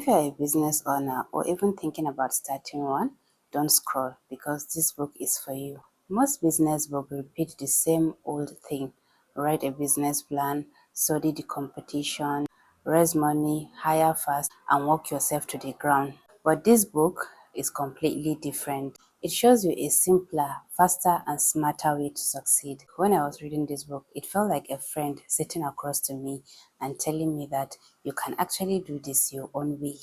If you're a business owner or even thinking about starting one, don't scroll because this book is for you. Most business books repeat the same old thing. Write a business plan, study the competition, raise money, hire fast, and work yourself to the ground. But this book is completely different. It shows you a simpler, faster, and smarter way to succeed. When I was reading this book, it felt like a friend sitting across to me and telling me that you can actually do this your own way.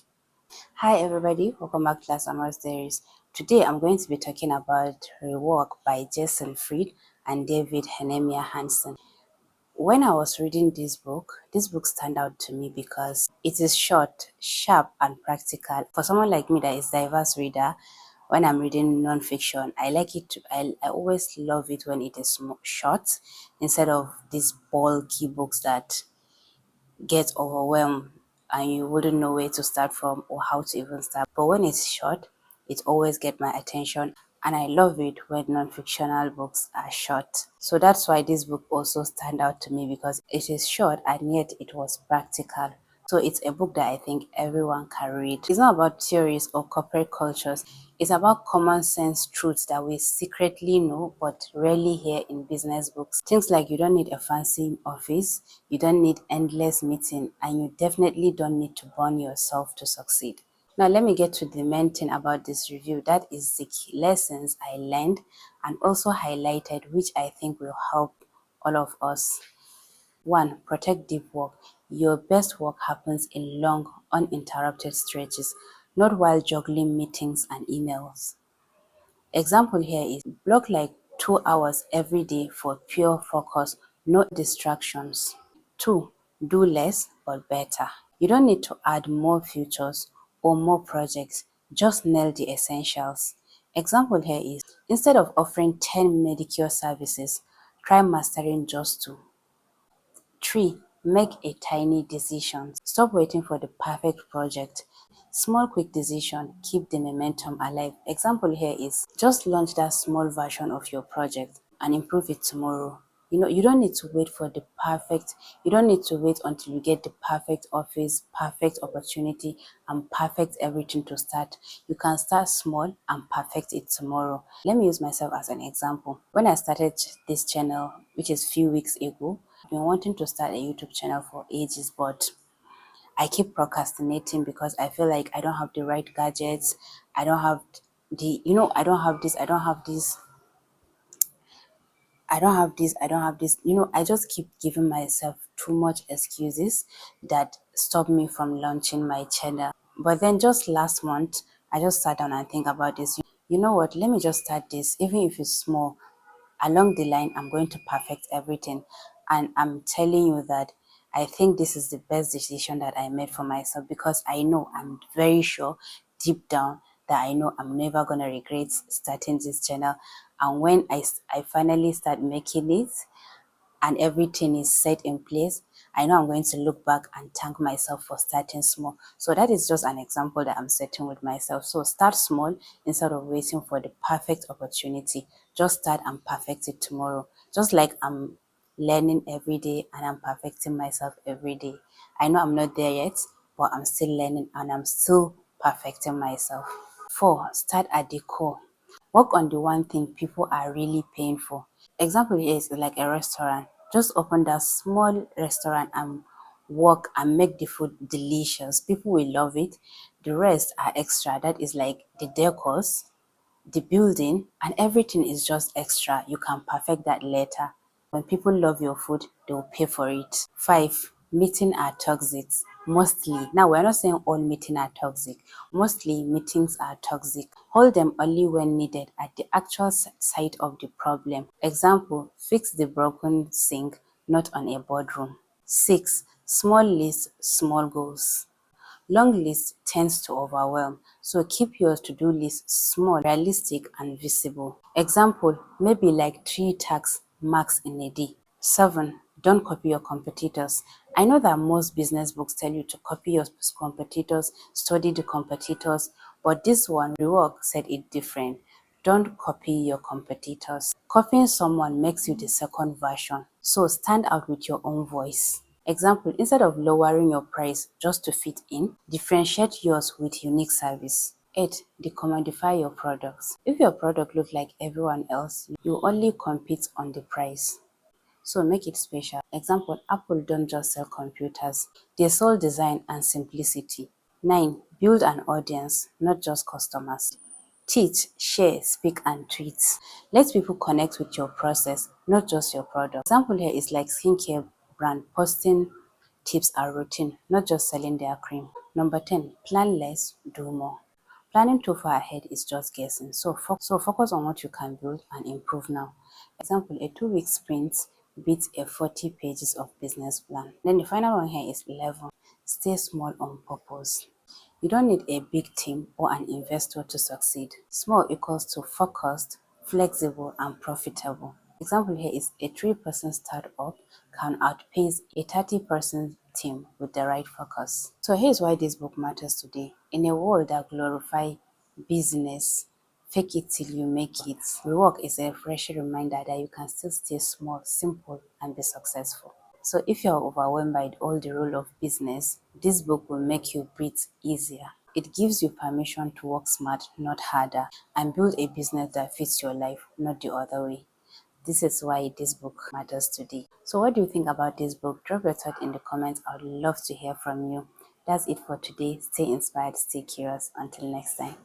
Hi everybody, welcome back to Summer's Diaries. Today I'm going to be talking about Rework by Jason Fried and David Heinemeier Hansson. When I was reading this book stand out to me because it is short, sharp, and practical. For someone like me that is diverse reader, when I'm reading non-fiction, I like it. I always love it when it is short instead of these bulky books that get overwhelmed and you wouldn't know where to start from or how to even start. But when it's short, it always gets my attention, and I love it when non-fictional books are short. So that's why this book also stand out to me, because it is short and yet it was practical. So it's a book that I think everyone can read. It's not about theories or corporate cultures. It's about common sense truths that we secretly know but rarely hear in business books. Things like you don't need a fancy office, you don't need endless meeting, and you definitely don't need to burn yourself to succeed. Now let me get to the main thing about this review. That is the key lessons I learned and also highlighted, which I think will help all of us. 1. Protect deep work. Your best work happens in long, uninterrupted stretches, not while juggling meetings and emails. Example here is block like 2 hours every day for pure focus, no distractions. 2. Do less but better. You don't need to add more features or more projects, just nail the essentials. Example here is instead of offering 10 Medicare services, try mastering just 2. 3. Make a tiny decision. Stop waiting for the perfect project. Small quick decision keep the momentum alive. Example here is just launch that small version of your project and improve it tomorrow. You don't need to wait for the perfect, you don't need to wait until you get the perfect office, perfect opportunity, and perfect everything to start. You can start small and perfect it tomorrow. Let me use myself as an example. When I started this channel, which is few weeks ago, I've been wanting to start a YouTube channel for ages, but I keep procrastinating because I feel like I don't have the right gadgets. I don't have I don't have this, I don't have this, I don't have this, I don't have this. I just keep giving myself too much excuses that stop me from launching my channel. But then just last month, I just sat down and think about this. You know what? Let me just start this, even if it's small. Along the line, I'm going to perfect everything. And I'm telling you that I think this is the best decision that I made for myself, because I know, I'm very sure deep down that I know I'm never going to regret starting this channel. And when I finally start making it, and everything is set in place, I know I'm going to look back and thank myself for starting small. So that is just an example that I'm setting with myself. So start small instead of waiting for the perfect opportunity. Just start and perfect it tomorrow. Just like I'm learning every day and I'm perfecting myself every day. I know I'm not there yet, but I'm still learning and I'm still perfecting myself. 4. Start at the core. Work on the one thing people are really paying for. Example here is like a restaurant. Just open that small restaurant and work and make the food delicious. People will love it. The rest are extra. That is like the decors, the building, and everything is just extra. You can perfect that later. When people love your food, they will pay for it. 5. Meeting are toxic. Mostly. Now, we're not saying all meetings are toxic. Mostly, meetings are toxic. Hold them only when needed at the actual site of the problem. Example, fix the broken sink, not on a boardroom. 6. Small list, small goals. Long list tends to overwhelm, so keep your to-do list small, realistic, and visible. Example, maybe like 3 tasks max in a day. 7. Don't copy your competitors. I know that most business books tell you to copy your competitors, study the competitors, but this one, Rework, said it different. Don't copy your competitors. Copying someone makes you the second version, so stand out with your own voice. Example, instead of lowering your price just to fit in, differentiate yours with unique service. 8. Decommodify your products. If your product looks like everyone else, you only compete on the price. So make it special. Example, Apple don't just sell computers, they sell design and simplicity. 9. Build an audience, not just customers. Teach, share, speak and tweet. Let people connect with your process, not just your product. Example here is like skincare brand posting tips and routine, not just selling their cream. Number 10, plan less, do more. Planning too far ahead is just guessing, so focus on what you can build and improve now. Example, a 2-week sprint beats a 40 pages of business plan. Then the final one here is 11, stay small on purpose. You don't need a big team or an investor to succeed. Small equals to focused, flexible, and profitable. Example here is a 3-person startup can outpace a 30-person team with the right focus. So here's why this book matters today. In a world that glorifies business, fake it till you make it, Rework is a fresh reminder that you can still stay small, simple, and be successful. So if you're overwhelmed by all the rule of business, this book will make you breathe easier. It gives you permission to work smart, not harder, and build a business that fits your life, not the other way. This is why this book matters today. So what do you think about this book? Drop your thought in the comments. I would love to hear from you. That's it for today. Stay inspired, stay curious. Until next time.